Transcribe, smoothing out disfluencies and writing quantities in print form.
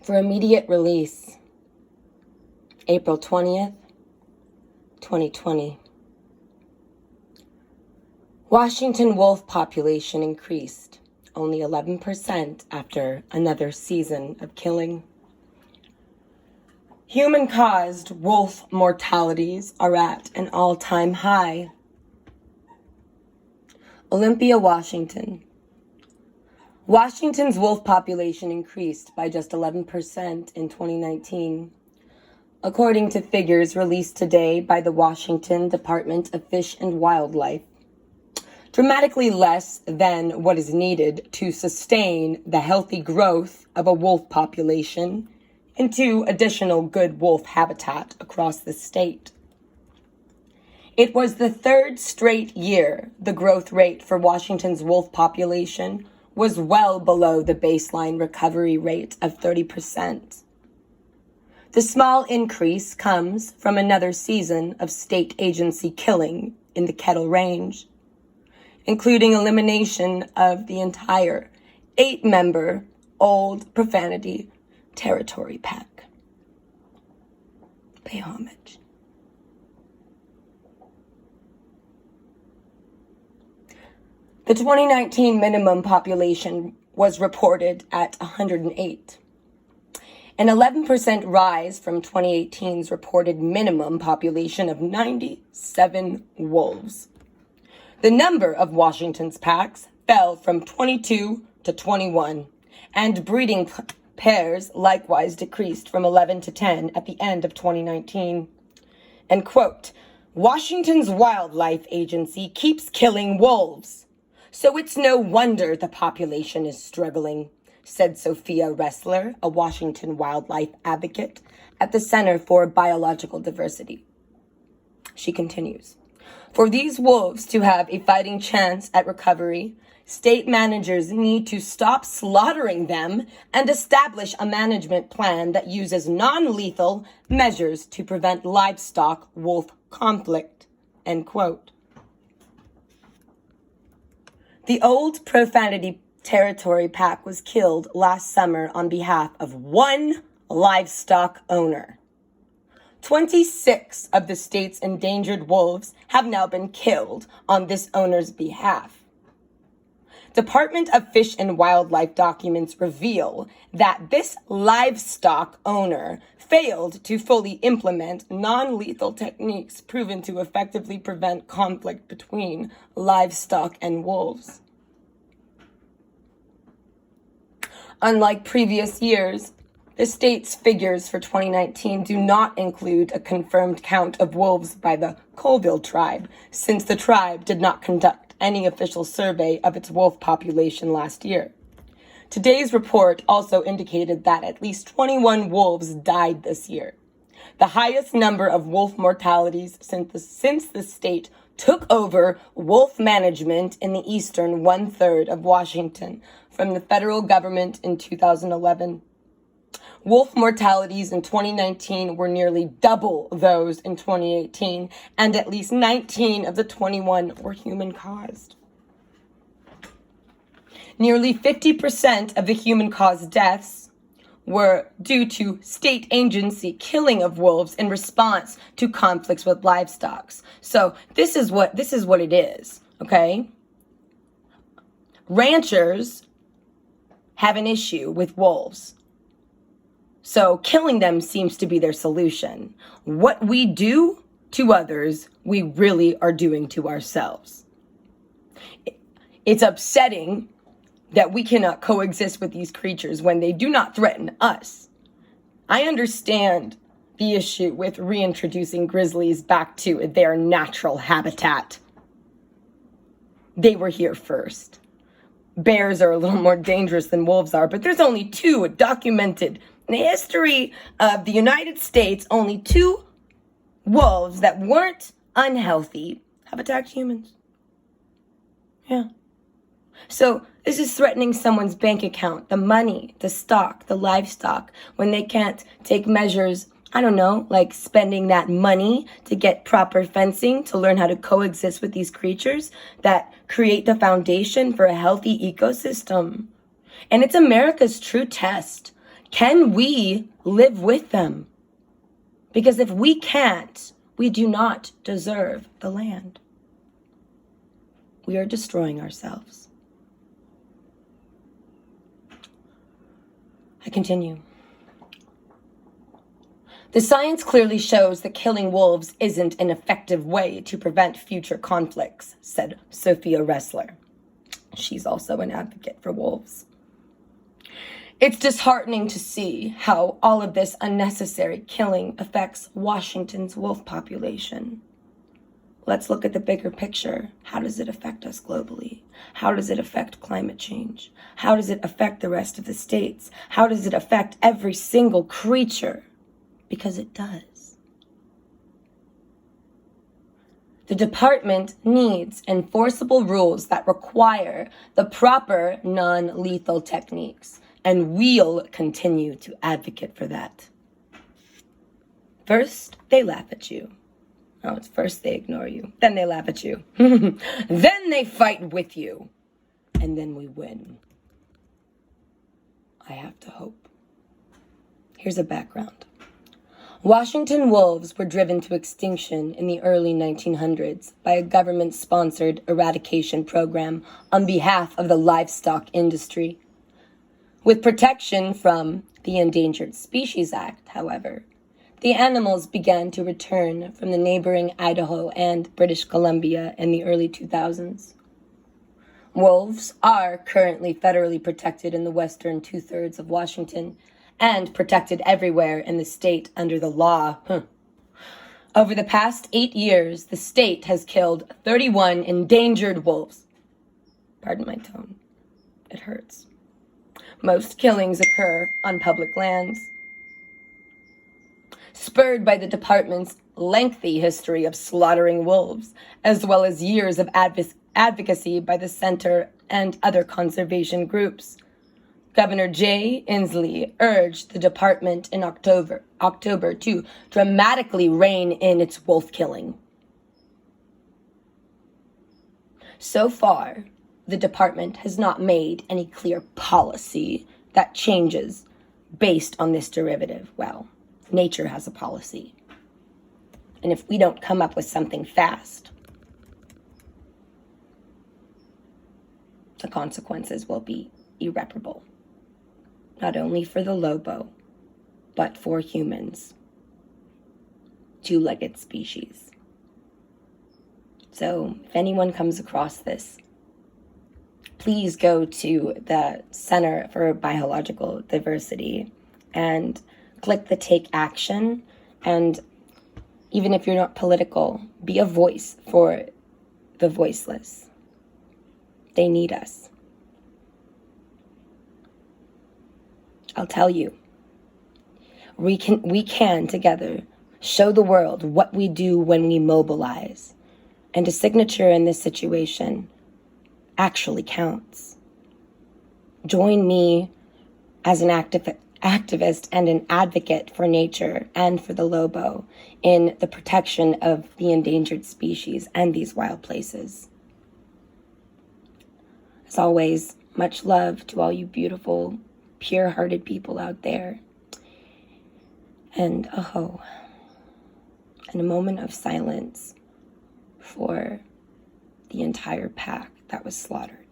For immediate release, April 20th, 2020. Washington wolf population increased only 11% after another season of killing. Human-caused wolf mortalities are at an all-time high. Olympia, Washington. Washington's wolf population increased by just 11% in 2019. According to figures released today by the Washington Department of Fish and Wildlife, dramatically less than what is needed to sustain the healthy growth of a wolf population into additional good wolf habitat across the state. It was the third straight year the growth rate for Washington's wolf population was well below the baseline recovery rate of 30%. The small increase comes from another season of state agency killing in the Kettle Range, including elimination of the entire 8-member Old Profanity Territory Pack. Pay homage. The 2019 minimum population was reported at 108, an 11% rise from 2018's reported minimum population of 97 wolves. The number of Washington's packs fell from 22 to 21, and breeding pairs likewise decreased from 11 to 10 at the end of 2019. And quote, Washington's Wildlife Agency keeps killing wolves, so it's no wonder the population is struggling, said Sophia Ressler, a Washington wildlife advocate at the Center for Biological Diversity. She continues, for these wolves to have a fighting chance at recovery, state managers need to stop slaughtering them and establish a management plan that uses non-lethal measures to prevent livestock wolf conflict, end quote. The Old Profanity Territory Pack was killed last summer on behalf of one livestock owner. 26 of the state's endangered wolves have now been killed on this owner's behalf. Department of Fish and Wildlife documents reveal that this livestock owner failed to fully implement non-lethal techniques proven to effectively prevent conflict between livestock and wolves. Unlike previous years, the state's figures for 2019 do not include a confirmed count of wolves by the Colville tribe, since the tribe did not conduct any official survey of its wolf population last year. Today's report also indicated that at least 21 wolves died this year, the highest number of wolf mortalities since the state took over wolf management in the eastern one-third of Washington from the federal government in 2011. Wolf mortalities in 2019 were nearly double those in 2018, and at least 19 of the 21 were human-caused. Nearly 50% of the human-caused deaths were due to state agency killing of wolves in response to conflicts with livestock. So this is what it is, okay? Ranchers have an issue with wolves. So killing them seems to be their solution. What we do to others, we really are doing to ourselves. It's upsetting that we cannot coexist with these creatures when they do not threaten us. I understand the issue with reintroducing grizzlies back to their natural habitat. They were here first. Bears are a little more dangerous than wolves are, but there's only 2 documented in the history of the United States, only 2 wolves that weren't unhealthy have attacked humans. Yeah. So this is threatening someone's bank account, the money, the stock, the livestock, when they can't take measures, I don't know, like spending that money to get proper fencing, to learn how to coexist with these creatures that create the foundation for a healthy ecosystem. And it's America's true test. Can we live with them? Because if we can't, we do not deserve the land. We are destroying ourselves. I continue. The science clearly shows that killing wolves isn't an effective way to prevent future conflicts, said Sophia Ressler. She's also an advocate for wolves. It's disheartening to see how all of this unnecessary killing affects Washington's wolf population. Let's look at the bigger picture. How does it affect us globally? How does it affect climate change? How does it affect the rest of the states? How does it affect every single creature? Because it does. The department needs enforceable rules that require the proper non-lethal techniques, and we'll continue to advocate for that. First, they laugh at you. Oh, it's first they ignore you, then they laugh at you. Then they fight with you, and then we win. I have to hope. Here's a background. Washington wolves were driven to extinction in the early 1900s by a government-sponsored eradication program on behalf of the livestock industry. With protection from the Endangered Species Act, however, the animals began to return from the neighboring Idaho and British Columbia in the early 2000s. Wolves are currently federally protected in the western two-thirds of Washington and protected everywhere in the state under the law. Over the past 8 years, the state has killed 31 endangered wolves. Pardon my tone. It hurts. Most killings occur on public lands. Spurred by the department's lengthy history of slaughtering wolves, as well as years of advocacy by the center and other conservation groups, Governor Jay Inslee urged the department in October to dramatically rein in its wolf killing. So far, the department has not made any clear policy that changes based on this derivative. Well, nature has a policy. And if we don't come up with something fast, the consequences will be irreparable. Not only for the lobo, but for humans. Two-legged species. So if anyone comes across this, please go to the Center for Biological Diversity and click the Take Action. And even if you're not political, be a voice for the voiceless. They need us. I'll tell you, we can together show the world what we do when we mobilize. And a signature in this situation actually counts. Join me as an activist and an advocate for nature and for the lobo in the protection of the endangered species and these wild places. As always, much love to all you beautiful, pure-hearted people out there. And and a moment of silence for the entire pack that was slaughtered.